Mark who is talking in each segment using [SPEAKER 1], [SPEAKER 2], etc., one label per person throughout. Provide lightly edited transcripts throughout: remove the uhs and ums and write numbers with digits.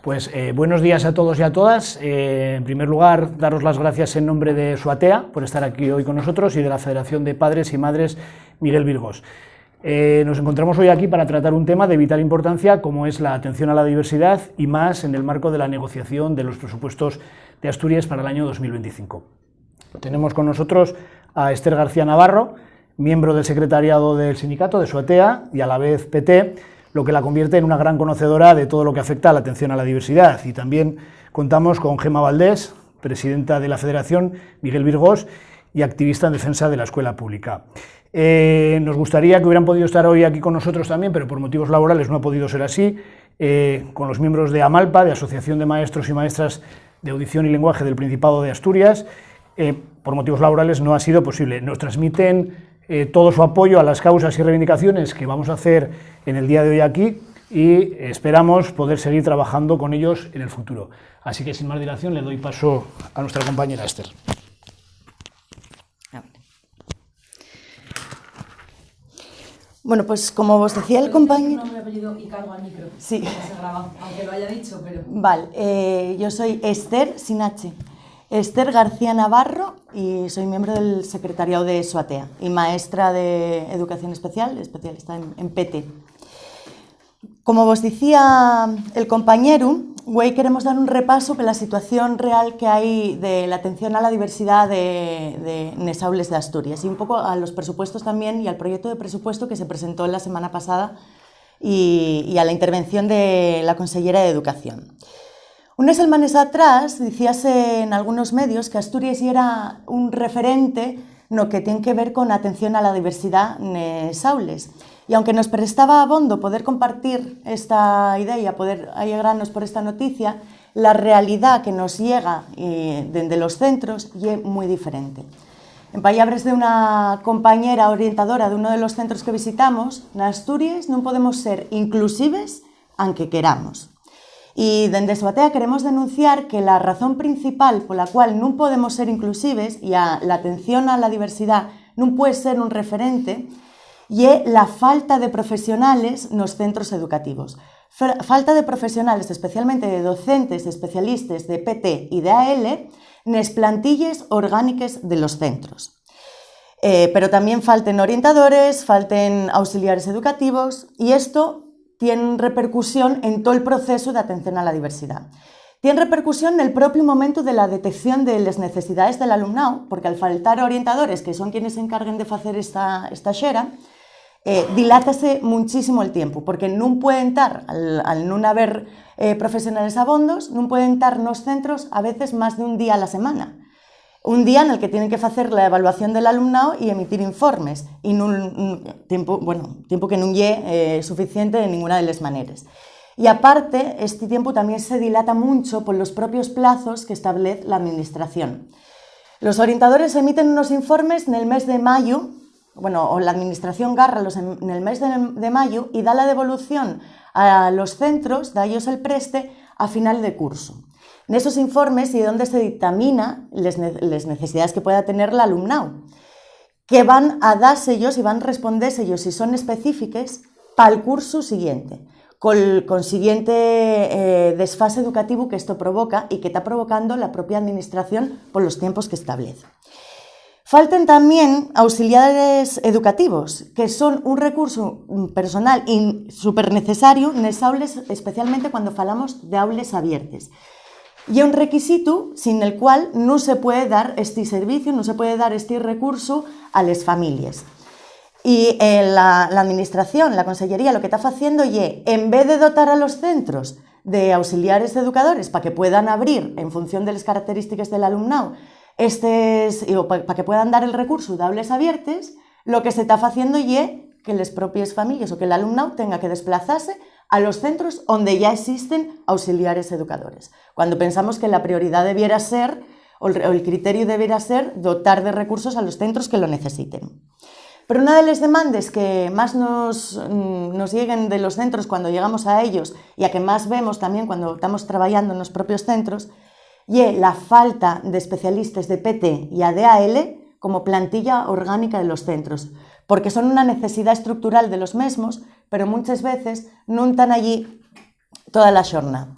[SPEAKER 1] Pues buenos días a todos y a todas. En primer lugar, daros las gracias en nombre de SUATEA por estar aquí hoy con nosotros y de la Federación de Padres y Madres Miguel Virgos. Nos encontramos hoy aquí para tratar un tema de vital importancia como es la atención a la diversidad y más en el marco de la negociación de los presupuestos de Asturias para el año 2025. Tenemos con nosotros a Esther García Navarro, miembro del secretariado del sindicato de SUATEA y a la vez PT, lo que la convierte en una gran conocedora de todo lo que afecta a la atención a la diversidad. Y también contamos con Gemma Valdés, presidenta de la Federación Miguel Virgos y activista en defensa de la escuela pública. Nos gustaría que hubieran podido estar hoy aquí con nosotros también, pero por motivos laborales no ha podido ser así, con los miembros de AMALPA, de Asociación de Maestros y Maestras de Audición y Lenguaje del Principado de Asturias. Por motivos laborales no ha sido posible. Nos transmiten todo su apoyo a las causas y reivindicaciones que vamos a hacer en el día de hoy aquí y esperamos poder seguir trabajando con ellos en el futuro. Así que sin más dilación le doy paso a nuestra compañera Esther.
[SPEAKER 2] Bueno, pues como os decía el compañero...
[SPEAKER 3] Nombre, apellido y cargo al micro.
[SPEAKER 2] Sí.
[SPEAKER 3] No se graba, aunque lo haya dicho, pero...
[SPEAKER 2] Vale, yo soy Esther, sin H. Esther García Navarro y soy miembro del secretariado de SUATEA y maestra de Educación Especial, especialista en PT. Como os decía el compañero, hoy queremos dar un repaso de la situación real que hay de la atención a la diversidad de les aules de Asturias y un poco a los presupuestos también y al proyecto de presupuesto que se presentó la semana pasada y a la intervención de la consellera de Educación. Unas semanas atrás decíase en algunos medios que Asturias era un referente no que tiene que ver con atención a la diversidad nes aules. Y aunque nos prestaba abondo poder compartir esta idea, poder alegrarnos por esta noticia, la realidad que nos llega desde los centros es muy diferente. En palabras de una compañera orientadora de uno de los centros que visitamos, en Asturias no podemos ser inclusives aunque queramos. Y desde SUATEA queremos denunciar que la razón principal por la cual no podemos ser inclusives y la atención a la diversidad no puede ser un referente y la falta de profesionales nos centros educativos. Falta de profesionales, especialmente de docentes, de especialistas de PT y de AL, nes plantilles orgánicas de los centros. Pero también falten orientadores, falten auxiliares educativos y esto tiene repercusión en todo el proceso de atención a la diversidad. Tiene repercusión en el propio momento de la detección de las necesidades del alumnado, porque al faltar orientadores, que son quienes se encarguen de hacer esta xera, dilátase muchísimo el tiempo, porque no pueden estar, al no haber profesionales abondos, no pueden estar en los centros a veces más de un día a la semana. Un día en el que tienen que hacer la evaluación del alumnado y emitir informes, y un tiempo que no es suficiente de ninguna de las maneras. Y aparte, este tiempo también se dilata mucho por los propios plazos que establece la administración. Los orientadores emiten unos informes en el mes de mayo, o la administración garralos en el mes de mayo y da la devolución a los centros, da ellos el preste a final de curso. En esos informes y donde se dictamina las necesidades que pueda tener el alumnado, que van a darse ellos y van a responderse ellos si son específicas para el curso siguiente, con el consiguiente desfase educativo que esto provoca y que está provocando la propia administración por los tiempos que establece. Falten también auxiliares educativos, que son un recurso personal súper necesario en las aules, especialmente cuando hablamos de aules abiertas. Y un requisito sin el cual no se puede dar este servicio, no se puede dar este recurso a las familias. Y la administración, la consellería, lo que está haciendo es, en vez de dotar a los centros de auxiliares educadores para que puedan abrir en función de las características del alumnado, para que puedan dar el recurso de aules abiertas, lo que se está haciendo es que las propias familias o que el alumnado tenga que desplazarse a los centros donde ya existen auxiliares educadores. Cuando pensamos que la prioridad debiera ser, o el criterio debiera ser, dotar de recursos a los centros que lo necesiten. Pero una de las demandas que más nos lleguen de los centros cuando llegamos a ellos y a que más vemos también cuando estamos trabajando en los propios centros es la falta de especialistas de PT y ADAL como plantilla orgánica de los centros. porque son unha necesidade estructural de los mesmos, pero muchas veces non están allí toda la xornada.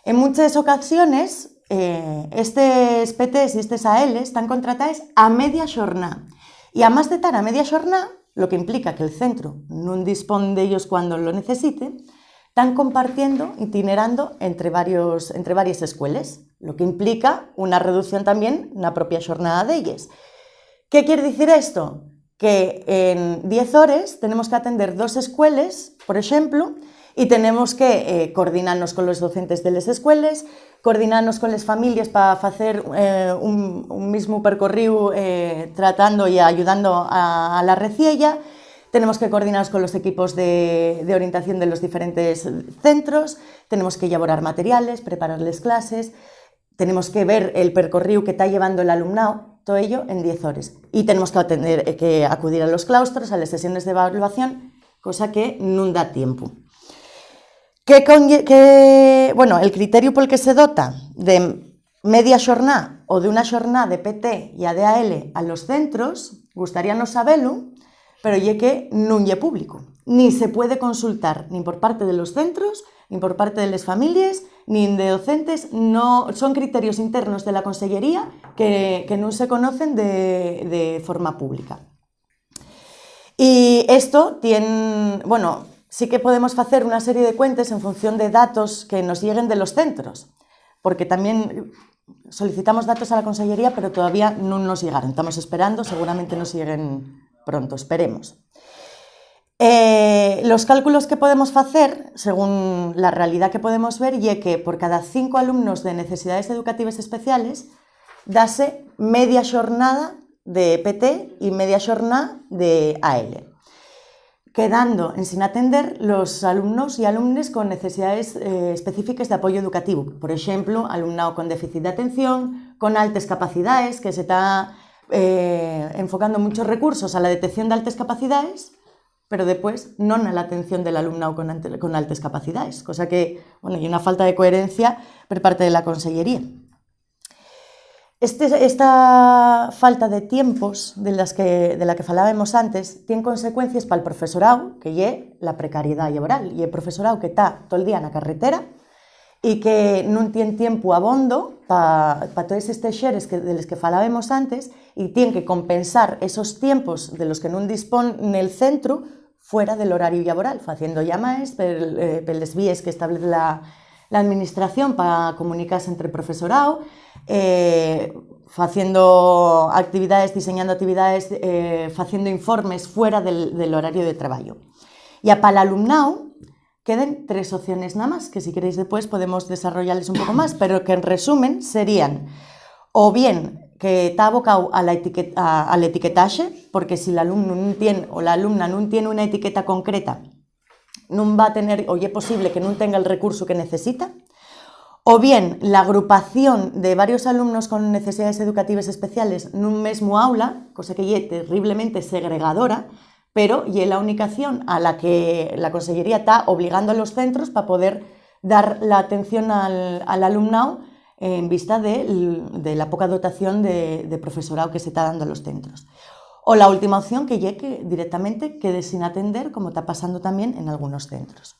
[SPEAKER 2] En muchas ocasiones, estes PTs e estes ALs están contratados a media xornada. E a máis de estar a media xornada, lo que implica que el centro non dispón de ellos cuando lo necesite, están compartiendo, itinerando entre varias escuelas, lo que implica una reducción también na propia xornada de ellos. ¿Qué quiere decir esto? Que en 10 horas tenemos que atender 2 escuelas, por ejemplo, y tenemos que coordinarnos con los docentes de las escuelas, coordinarnos con las familias para hacer un mismo percorrido tratando y ayudando a la reciella. Tenemos que coordinarnos con los equipos de orientación de los diferentes centros, tenemos que elaborar materiales, prepararles clases, tenemos que ver el percorrido que está llevando el alumnado, todo ello en 10 horas. Y tenemos que acudir a los claustros, a las sesiones de evaluación, cosa que no da tiempo. Bueno, el criterio por el que se dota de media xornada o de una xornada de PT y ADAL a los centros, gustaríanos saberlo, pero ye que non lle público. Ni se puede consultar ni por parte de los centros, ni por parte de las familias, ni de docentes. No, son criterios internos de la Consellería que non se conocen de forma pública. Y esto tiene, bueno, sí que podemos hacer una serie de cuentas en función de datos que nos lleguen de los centros, porque también solicitamos datos a la Consellería, pero todavía no nos llegaron. Estamos esperando, seguramente nos lleguen pronto, esperemos. Los cálculos que podemos hacer, según la realidad que podemos ver, y que por cada 5 alumnos de necesidades educativas especiales, dase media xornada de PT y media xornada de AL, quedando en sin atender los alumnos y alumnes con necesidades específicas de apoyo educativo. Por ejemplo, alumnado con déficit de atención, con altas capacidades, que se está enfocando muchos recursos a la detección de altas capacidades, pero después no a la atención del alumnado con altas capacidades, cosa que, bueno, hay una falta de coherencia por parte de la Consellería. Esta falta de tiempos de la que falábamos antes tiene consecuencias para el profesorado, que lle la precariedad laboral, y el profesorado que está todo el día en la carretera y que non tiene tiempo abondo para todos estes xeres de los que falábamos antes, y tiene que compensar esos tiempos de los que non dispón en el centro fuera del horario laboral, haciendo llamadas per les vías que establece la administración para comunicarse entre el profesorado, haciendo actividades, diseñando actividades, haciendo informes fuera del horario de trabajo. Y para el alumnado queden 3 opciones nada más, que si queréis después podemos desarrollarles un poco más, pero que en resumen serían o bien que está abocado al etiquetaje, porque si el alumno non tiene o la alumna non tiene una etiqueta concreta, non va a tener, o é posible que non tenga el recurso que necesita, o bien la agrupación de varios alumnos con necesidades educativas especiales nun mesmo aula, cosa que é terriblemente segregadora, pero é la única acción a la que la Consellería está obligando a los centros para poder dar la atención al alumnado en vista de la poca dotación de profesorado que se está dando a los centros. O la última opción, que é que directamente quede sin atender, como está pasando también en algunos centros.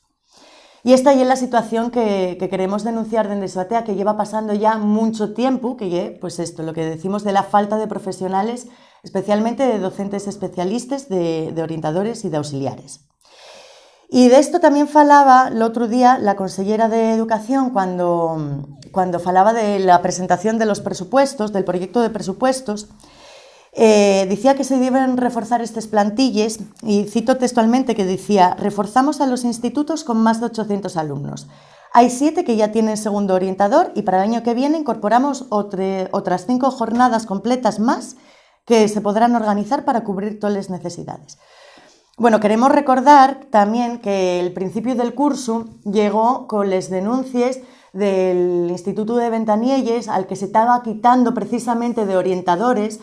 [SPEAKER 2] Y esta es la situación que queremos denunciar desde SOATEA, que lleva pasando ya mucho tiempo, que es pues esto, lo que decimos de la falta de profesionales, especialmente de docentes especialistas, de orientadores y de auxiliares. Y de esto también falaba el otro día la consellera de Educación cuando falaba de la presentación de los presupuestos, del proyecto de presupuestos. Decía que se deben reforzar estas plantillas, y cito textualmente que decía: reforzamos a los institutos con más de 800 alumnos. Hay 7 que ya tienen segundo orientador, y para el año que viene incorporamos otras 5 jornadas completas más que se podrán organizar para cubrir todas las necesidades. Bueno, queremos recordar también que el principio del curso llegó con las denuncias del Instituto de Ventanielles, al que se estaba quitando precisamente de orientadores,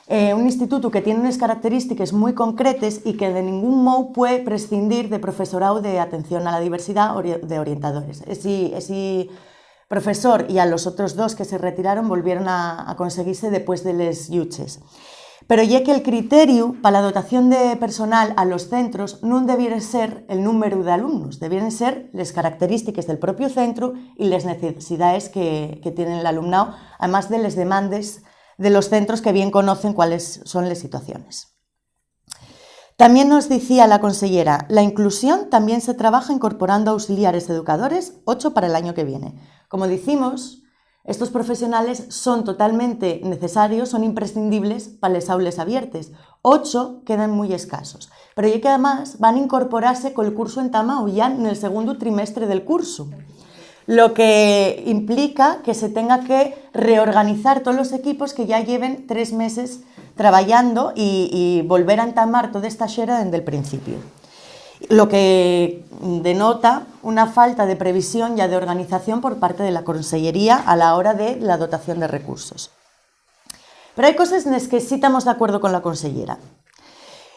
[SPEAKER 2] un instituto que tiene unas características muy concretas y que de ningún modo puede prescindir de profesorado de atención a la diversidad de orientadores. Ese profesor y a los otros 2 que se retiraron volvieron a conseguirse después de les lluches. Pero ya que el criterio para la dotación de personal a los centros non debiera ser el número de alumnos, debieran ser las características del propio centro y las necesidades que tiene el alumnado, además de las demandas de los centros que bien conocen cuáles son las situaciones. También nos decía la consellera, la inclusión también se trabaja incorporando auxiliares educadores, 8 para el año que viene. Como decimos, estos profesionales son totalmente necesarios, son imprescindibles para las aulas abiertas. 8 quedan muy escasos, pero ya que además van a incorporarse con el curso entamado ya en el segundo trimestre del curso, lo que implica que se tenga que reorganizar todos los equipos que ya lleven 3 meses trabajando y volver a entamar toda esta xera desde el principio. Lo que denota una falta de previsión ya de organización por parte de la Consellería a la hora de la dotación de recursos. Pero hay cosas en las que sí estamos de acuerdo con la consellera.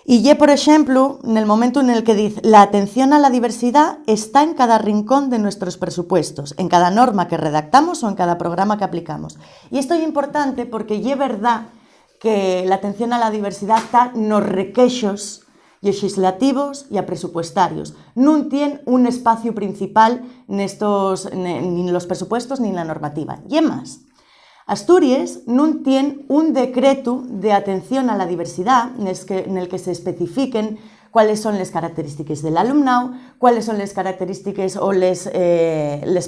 [SPEAKER 2] Y por ejemplo, en el momento en el que dice la atención a la diversidad está en cada rincón de nuestros presupuestos, en cada norma que redactamos o en cada programa que aplicamos. Y esto es importante porque es verdad que la atención a la diversidad está en los requexos legislativos y a presupuestarios. No tiene un espacio principal ni en los presupuestos ni en la normativa. Y más, Asturias no tiene un decreto de atención a la diversidad en el que se especifiquen cuáles son las características del alumnado, cuáles son las características o les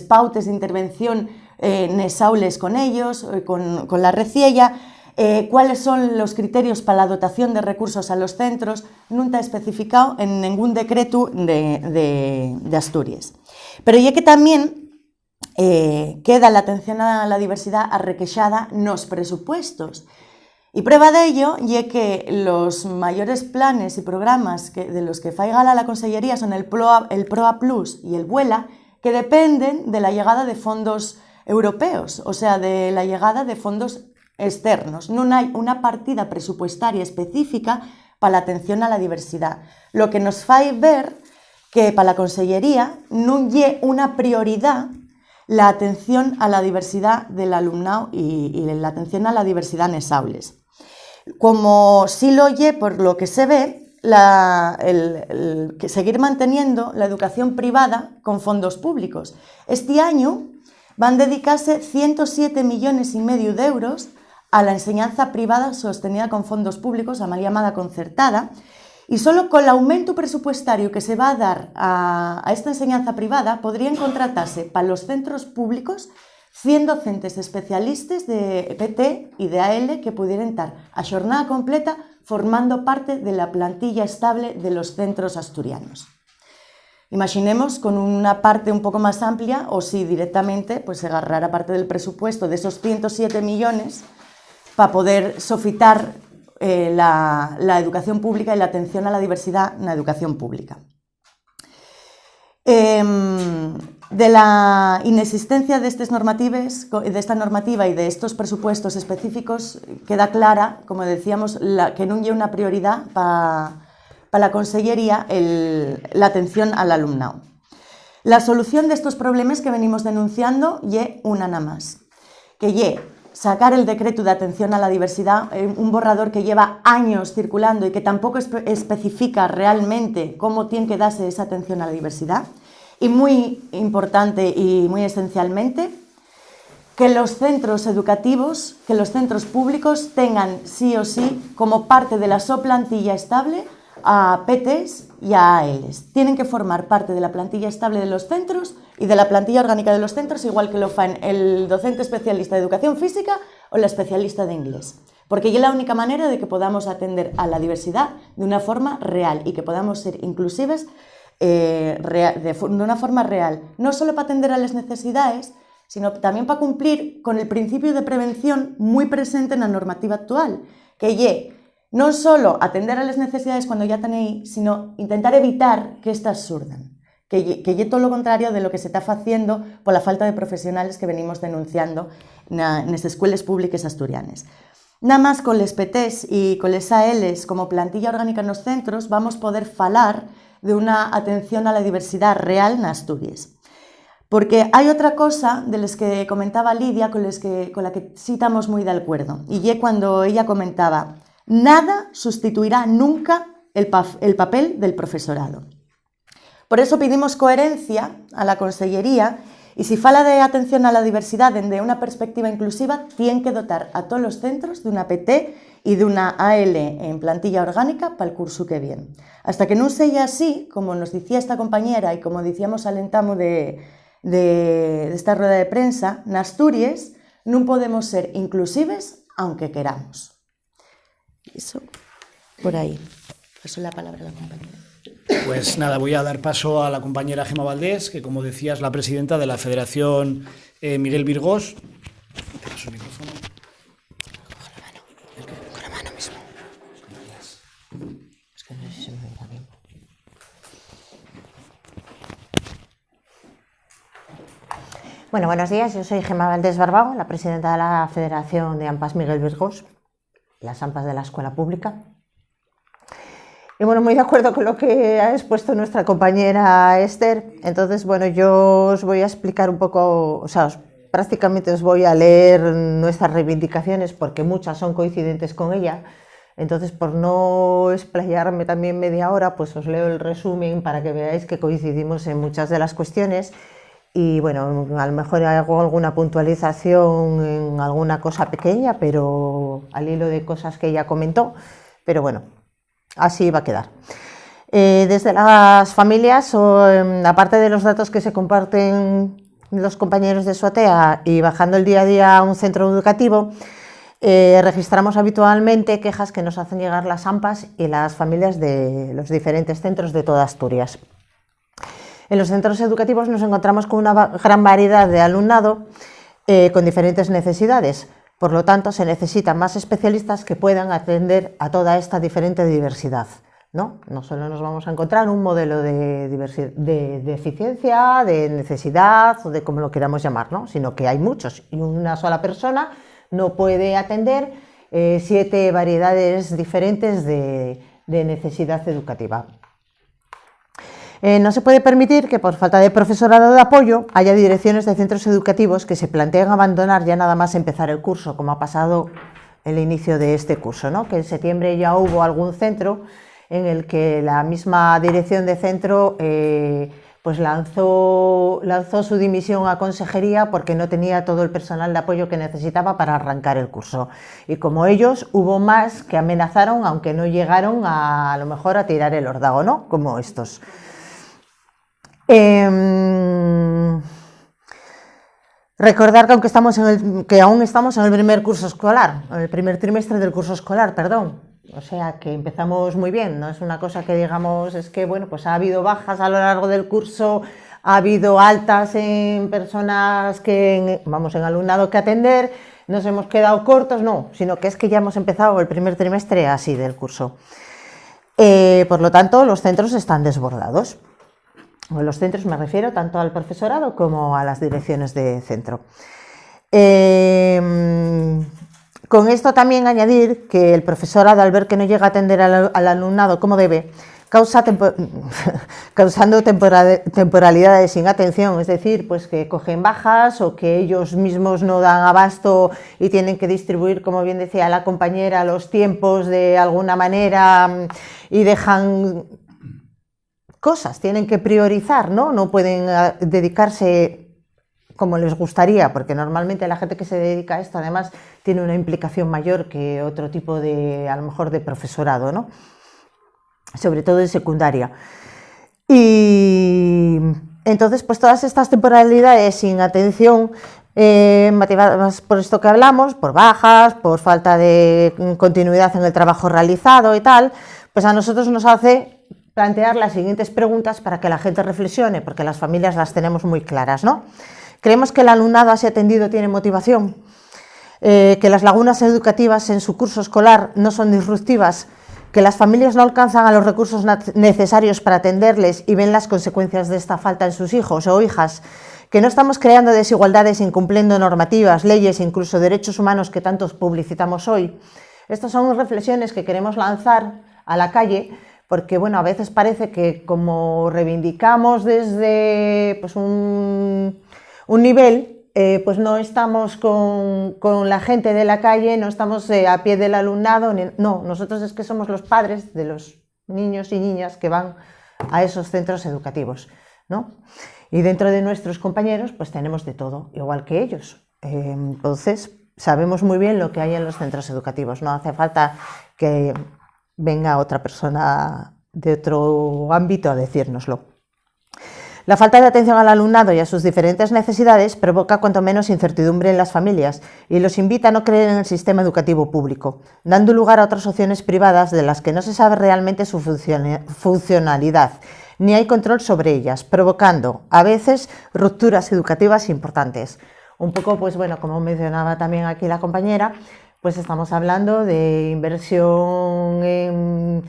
[SPEAKER 2] pautes de intervención en las aules con ellos, con la reciella, cuáles son los criterios para la dotación de recursos a los centros, no está especificado en ningún decreto de Asturias. Pero ya que también queda la atención a la diversidad arrequexada nos presupuestos. Y prueba de ello ya que los mayores planes y programas de los que fai gala la Consellería son el PROA Plus y el Vuela, que dependen de la llegada de fondos europeos, o sea, de la llegada de fondos externos. No hay una partida presupuestaria específica para la atención a la diversidad, lo que nos fai ver que para la Consellería non é una prioridad la atención a la diversidad del alumnado y la atención a la diversidad en las aulas. Como sí lo oye, por lo que se ve, seguir manteniendo la educación privada con fondos públicos. Este año van a dedicarse 107,5 millones de euros a la enseñanza privada sostenida con fondos públicos, la mal llamada concertada, y solo con el aumento presupuestario que se va a dar a esta enseñanza privada podrían contratarse para los centros públicos 100 docentes especialistas de PT y de AL que pudieran estar a jornada completa formando parte de la plantilla estable de los centros asturianos. Imaginemos con una parte un poco más amplia o si directamente pues, se agarrara parte del presupuesto de esos 107 millones para poder sofitar la educación pública y la atención a la diversidad en la educación pública. De la inexistencia de esta normativa y de estos presupuestos específicos queda clara, como decíamos, que no hay una prioridad para la Consellería la atención al alumnado. La solución de estos problemas que venimos denunciando es una nada más, que es sacar el decreto de atención a la diversidad, un borrador que lleva años circulando y que tampoco especifica realmente cómo tiene que darse esa atención a la diversidad. Y muy importante y muy esencialmente, que los centros educativos, que los centros públicos tengan sí o sí como parte de la plantilla estable a PTs y a ALs. Tienen que formar parte de la plantilla estable de los centros y de la plantilla orgánica de los centros, igual que lo fan el docente especialista de educación física o la especialista de inglés. Porque es la única manera de que podamos atender a la diversidad de una forma real y que podamos ser inclusivas de una forma real, no solo para atender a las necesidades, sino también para cumplir con el principio de prevención muy presente en la normativa actual, que es no solo atender a las necesidades cuando ya están ahí, sino intentar evitar que éstas surdan, que es todo lo contrario de lo que se está haciendo por la falta de profesionales que venimos denunciando en las escuelas públicas asturianas. Nada más con les PTs y con les ALs como plantilla orgánica en los centros vamos a poder falar de una atención a la diversidad real en Asturias. Porque hay otra cosa de las que comentaba Lidia con la que sí estamos muy de acuerdo, y es cuando ella comentaba Nada sustituirá nunca el papel del profesorado. Por eso pedimos coherencia a la Consellería e se fala de atención a la diversidade dende unha perspectiva inclusiva, tienen que dotar a todos os centros dunha PT e dunha AL en plantilla orgánica para el curso que viene. Hasta que non seja así, como nos dicía esta compañera e como dicíamos al entamo desta rueda de prensa, na Asturias non podemos ser inclusives aunque queramos. Eso, por ahí. Paso la palabra a la compañera.
[SPEAKER 1] Pues nada, voy a dar paso a la compañera Gemma Valdés, que como decía es la presidenta de la Federación Miguel Virgós. ¿Te paso el micrófono?
[SPEAKER 2] Con la mano mismo. Es que no sé si se me oirá bien.
[SPEAKER 4] Bueno, buenos días, yo soy Gemma Valdés Barbao, la presidenta de la Federación de AMPAs Miguel Virgós, las AMPAs de la Escuela Pública. Y bueno, muy de acuerdo con lo que ha expuesto nuestra compañera Esther. Entonces, bueno, yo os voy a explicar un poco, o sea, prácticamente os voy a leer nuestras reivindicaciones porque muchas son coincidentes con ella. Entonces, por no explayarme también media hora, pues os leo el resumen para que veáis que coincidimos en muchas de las cuestiones. Y bueno, a lo mejor hago alguna puntualización en alguna cosa pequeña, pero al hilo de cosas que ella comentó. Pero bueno, así va a quedar. Desde las familias, aparte de los datos que se comparten los compañeros de SOATEA y bajando el día a día a un centro educativo, registramos habitualmente quejas que nos hacen llegar las AMPAs y las familias de los diferentes centros de toda Asturias. En los centros educativos nos encontramos con una gran variedad de alumnado con diferentes necesidades. Por lo tanto, se necesitan más especialistas que puedan atender a toda esta diferente diversidad, ¿no? No solo nos vamos a encontrar un modelo de deficiencia, de necesidad o de como lo queramos llamar, ¿no? Sino que hay muchos y una sola persona no puede atender 7 variedades diferentes de necesidad educativa. No se puede permitir que por falta de profesorado de apoyo haya direcciones de centros educativos que se planteen abandonar ya nada más empezar el curso, como ha pasado en el inicio de este curso, ¿no? Que en septiembre ya hubo algún centro en el que la misma dirección de centro pues lanzó su dimisión a consejería porque no tenía todo el personal de apoyo que necesitaba para arrancar el curso. Y como ellos, hubo más que amenazaron, aunque no llegaron a lo mejor a tirar el órdago, ¿no? Como estos. Recordar que aún estamos en el primer curso escolar, en el primer trimestre del curso escolar, perdón. O sea que empezamos muy bien, no es una cosa que digamos, es que bueno, pues ha habido bajas a lo largo del curso, ha habido altas en personas en alumnado que atender, nos hemos quedado cortos, no, sino que es que ya hemos empezado el primer trimestre así del curso. Por lo tanto, los centros están desbordados. En los centros me refiero tanto al profesorado como a las direcciones de centro. Con esto también añadir que el profesorado, al ver que no llega a atender al alumnado como debe, causando temporalidades sin atención, es decir, pues que cogen bajas o que ellos mismos no dan abasto y tienen que distribuir, como bien decía la compañera, los tiempos de alguna manera y dejan cosas, tienen que priorizar, ¿no? No pueden dedicarse como les gustaría, porque normalmente la gente que se dedica a esto además tiene una implicación mayor que otro tipo de, a lo mejor, de profesorado, ¿no? Sobre todo en secundaria. Y entonces, pues todas estas temporalidades sin atención, motivadas por esto que hablamos, por bajas, por falta de continuidad en el trabajo realizado y tal, pues a nosotros nos hace plantear las siguientes preguntas para que la gente reflexione, porque las familias las tenemos muy claras, ¿no? ¿Creemos que el alumnado así atendido tiene motivación? ¿Que las lagunas educativas en su curso escolar no son disruptivas? ¿Que las familias no alcanzan a los recursos necesarios para atenderles y ven las consecuencias de esta falta en sus hijos o hijas? ¿Que no estamos creando desigualdades incumpliendo normativas, leyes e incluso derechos humanos que tantos publicitamos hoy? Estas son reflexiones que queremos lanzar a la calle porque bueno, a veces parece que como reivindicamos desde pues, un nivel, pues no estamos con la gente de la calle, no estamos a pie del alumnado, no, nosotros es que somos los padres de los niños y niñas que van a esos centros educativos, ¿no? Y dentro de nuestros compañeros pues tenemos de todo, igual que ellos. Entonces sabemos muy bien lo que hay en los centros educativos, no hace falta que venga otra persona de otro ámbito a decírnoslo. La falta de atención al alumnado y a sus diferentes necesidades provoca cuanto menos incertidumbre en las familias y los invita a no creer en el sistema educativo público, dando lugar a otras opciones privadas de las que no se sabe realmente su funcionalidad, ni hay control sobre ellas, provocando a veces rupturas educativas importantes. Un poco, pues bueno, como mencionaba también aquí la compañera, pues estamos hablando de inversión en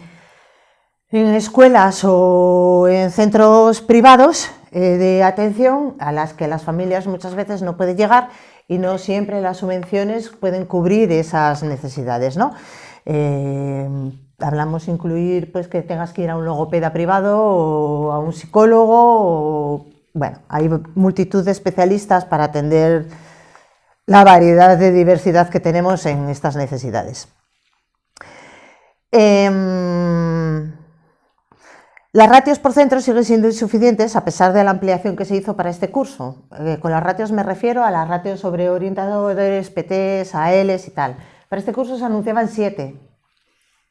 [SPEAKER 4] escuelas o en centros privados de atención a las que las familias muchas veces no pueden llegar y no siempre las subvenciones pueden cubrir esas necesidades, ¿no? Hablamos incluir pues que tengas que ir a un logopeda privado o a un psicólogo, o, bueno, hay multitud de especialistas para atender la variedad de diversidad que tenemos en estas necesidades. Las ratios por centro siguen siendo insuficientes a pesar de la ampliación que se hizo para este curso. Con las ratios me refiero a las ratios sobre orientadores, PTs, ALs y tal. Para este curso se anunciaban 7.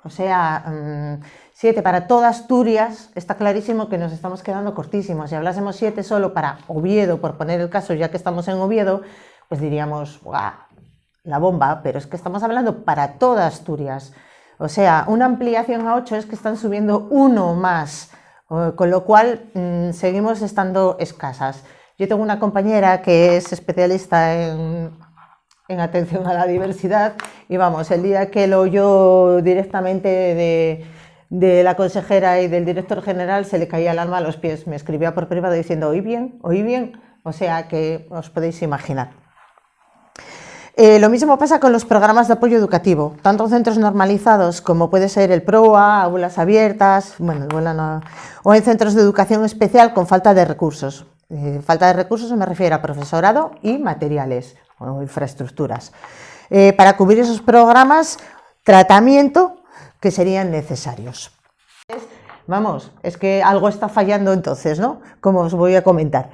[SPEAKER 4] O sea, 7 para toda Asturias. Está clarísimo que nos estamos quedando cortísimos. Si hablásemos 7 solo para Oviedo, por poner el caso, ya que estamos en Oviedo, pues diríamos, ¡guau!, la bomba, pero es que estamos hablando para toda Asturias. O sea, una ampliación a 8 es que están subiendo 1 más, con lo cual seguimos estando escasas. Yo tengo una compañera que es especialista en atención a la diversidad y vamos, el día que lo oyó directamente de la consejera y del director general se le caía el alma a los pies. Me escribía por privado diciendo, ¿oí bien? ¿Oí bien? O sea que os podéis imaginar. Lo mismo pasa con los programas de apoyo educativo, tanto en centros normalizados como puede ser el PROA, aulas abiertas, bueno, o en centros de educación especial con falta de recursos. Falta de recursos me refiero a profesorado y materiales o infraestructuras. Para cubrir esos programas, tratamiento que serían necesarios. Vamos, es que algo está fallando entonces, ¿no? Como os voy a comentar.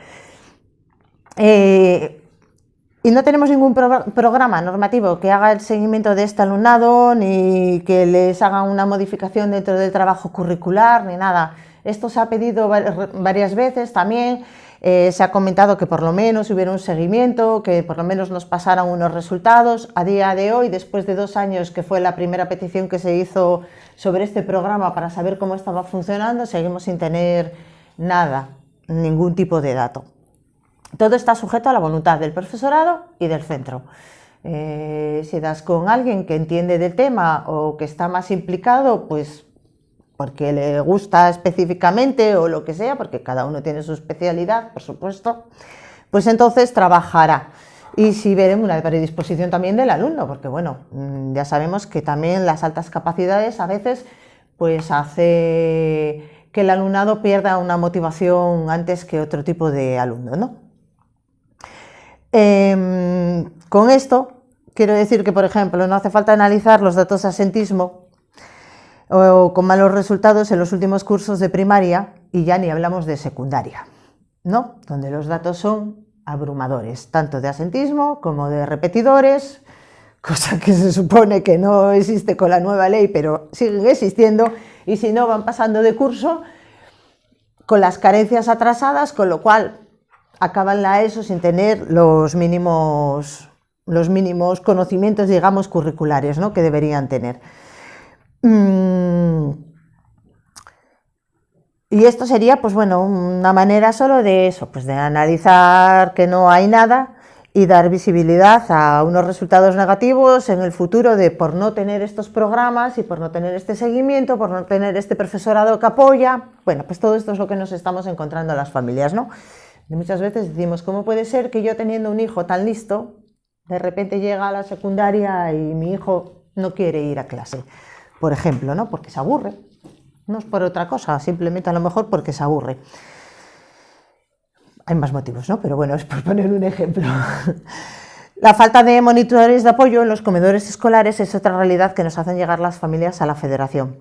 [SPEAKER 4] Y no tenemos ningún programa normativo que haga el seguimiento de este alumnado, ni que les haga una modificación dentro del trabajo curricular, ni nada. Esto se ha pedido varias veces también. Se ha comentado que por lo menos hubiera un seguimiento, que por lo menos nos pasaran unos resultados. A día de hoy, después de 2 años, que fue la primera petición que se hizo sobre este programa para saber cómo estaba funcionando, seguimos sin tener nada, ningún tipo de dato. Todo está sujeto a la voluntad del profesorado y del centro. Si das con alguien que entiende del tema o que está más implicado, pues porque le gusta específicamente o lo que sea, porque cada uno tiene su especialidad, por supuesto, pues entonces trabajará. Y si veremos una predisposición también del alumno, porque bueno, ya sabemos que también las altas capacidades a veces pues hace que el alumnado pierda una motivación antes que otro tipo de alumno, ¿no? Con esto quiero decir que, por ejemplo, no hace falta analizar los datos de asentismo o con malos resultados en los últimos cursos de primaria y ya ni hablamos de secundaria, ¿no? Donde los datos son abrumadores, tanto de asentismo como de repetidores, cosa que se supone que no existe con la nueva ley, pero siguen existiendo, y si no van pasando de curso con las carencias atrasadas, con lo cual acaban la ESO sin tener los mínimos conocimientos, digamos, curriculares, ¿no?, que deberían tener. Y esto sería, pues bueno, una manera solo de eso, pues de analizar que no hay nada y dar visibilidad a unos resultados negativos en el futuro por no tener estos programas y por no tener este seguimiento, por no tener este profesorado que apoya. Bueno, pues todo esto es lo que nos estamos encontrando las familias, ¿no? Y muchas veces decimos, ¿cómo puede ser que yo teniendo un hijo tan listo, de repente llega a la secundaria y mi hijo no quiere ir a clase? Por ejemplo, ¿no? Porque se aburre. No es por otra cosa, simplemente a lo mejor porque se aburre. Hay más motivos, ¿no? Pero bueno, es por poner un ejemplo. La falta de monitores de apoyo en los comedores escolares es otra realidad que nos hacen llegar las familias a la Federación.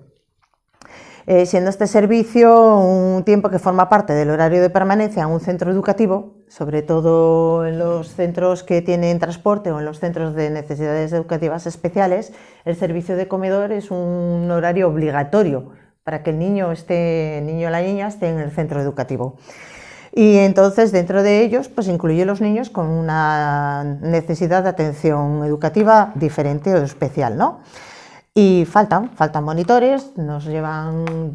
[SPEAKER 4] Siendo este servicio un tiempo que forma parte del horario de permanencia en un centro educativo, sobre todo en los centros que tienen transporte o en los centros de necesidades educativas especiales, el servicio de comedor es un horario obligatorio para que el niño o la niña esté en el centro educativo. Y entonces dentro de ellos pues incluye los niños con una necesidad de atención educativa diferente o especial, ¿no? Y faltan monitores,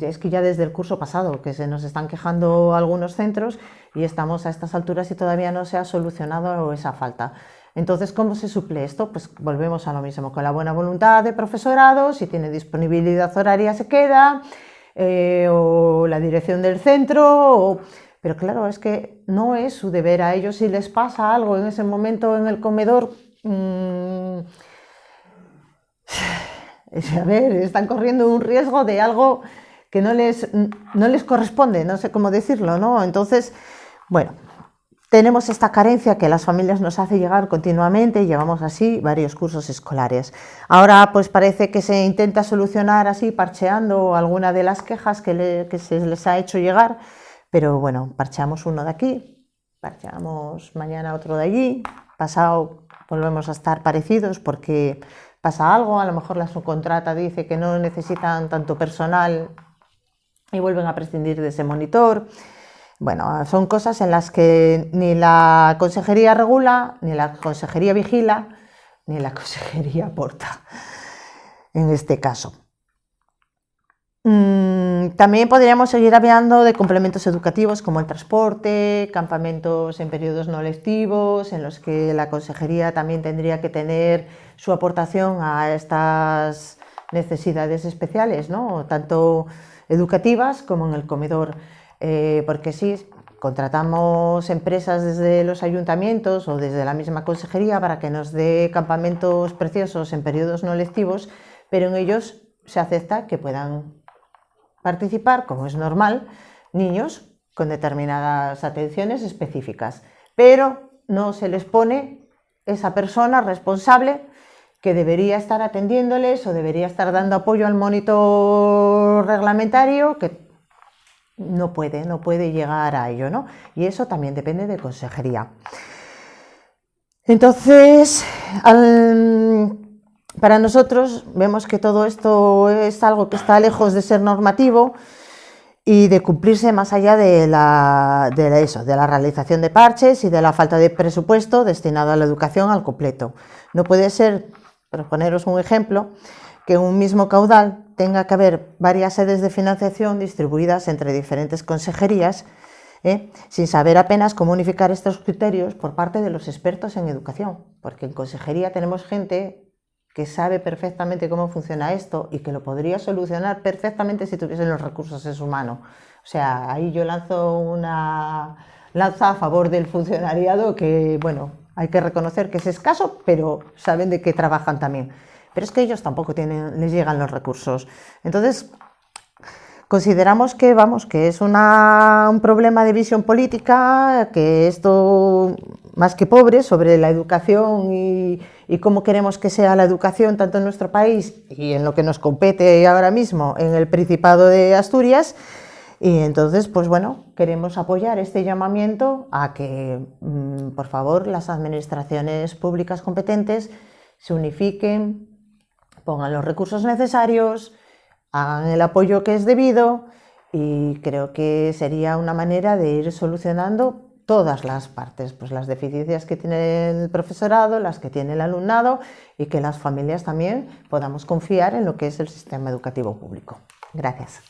[SPEAKER 4] es que ya desde el curso pasado que se nos están quejando algunos centros y estamos a estas alturas y todavía no se ha solucionado esa falta. Entonces, ¿cómo se suple esto? Pues volvemos a lo mismo, con la buena voluntad de profesorado, si tiene disponibilidad horaria se queda, o la dirección del centro, pero claro, es que no es su deber a ellos si les pasa algo en ese momento en el comedor. A ver, están corriendo un riesgo de algo que no les corresponde, no sé cómo decirlo, ¿no? Entonces, bueno, tenemos esta carencia que las familias nos hace llegar continuamente, llevamos así varios cursos escolares. Ahora pues parece que se intenta solucionar así, parcheando alguna de las quejas que se les ha hecho llegar, pero bueno, parcheamos uno de aquí, parcheamos mañana otro de allí, pasado volvemos a estar parecidos porque pasa algo, a lo mejor la subcontrata dice que no necesitan tanto personal y vuelven a prescindir de ese monitor. Bueno, son cosas en las que ni la consejería regula, ni la consejería vigila, ni la consejería aporta, en este caso. También podríamos seguir hablando de complementos educativos como el transporte, campamentos en periodos no lectivos, en los que la consejería también tendría que tener su aportación a estas necesidades especiales, ¿no? Tanto educativas como en el comedor, porque sí, contratamos empresas desde los ayuntamientos o desde la misma consejería para que nos dé campamentos preciosos en periodos no lectivos, pero en ellos se acepta que puedan participar, como es normal, niños con determinadas atenciones específicas, pero no se les pone esa persona responsable que debería estar atendiéndoles o debería estar dando apoyo al monitor reglamentario, que no puede llegar a ello, ¿no? Y eso también depende de consejería. Entonces, para nosotros vemos que todo esto es algo que está lejos de ser normativo y de cumplirse más allá de la realización de parches y de la falta de presupuesto destinado a la educación al completo. No puede ser, por poneros un ejemplo, que en un mismo caudal tenga que haber varias sedes de financiación distribuidas entre diferentes consejerías, sin saber apenas cómo unificar estos criterios por parte de los expertos en educación, porque en consejería tenemos gente que sabe perfectamente cómo funciona esto y que lo podría solucionar perfectamente si tuviesen los recursos en su mano. O sea, ahí yo lanzo una lanza a favor del funcionariado que, bueno, hay que reconocer que es escaso, pero saben de qué trabajan también. Pero es que ellos tampoco les llegan los recursos. Entonces, consideramos que, que es un problema de visión política, que esto, más que pobre, sobre la educación y cómo queremos que sea la educación tanto en nuestro país y en lo que nos compete ahora mismo en el Principado de Asturias. Y entonces, pues bueno, queremos apoyar este llamamiento a que, por favor, las administraciones públicas competentes se unifiquen, pongan los recursos necesarios, hagan el apoyo que es debido, y creo que sería una manera de ir solucionando todas las partes, pues las deficiencias que tiene el profesorado, las que tiene el alumnado, y que las familias también podamos confiar en lo que es el sistema educativo público. Gracias.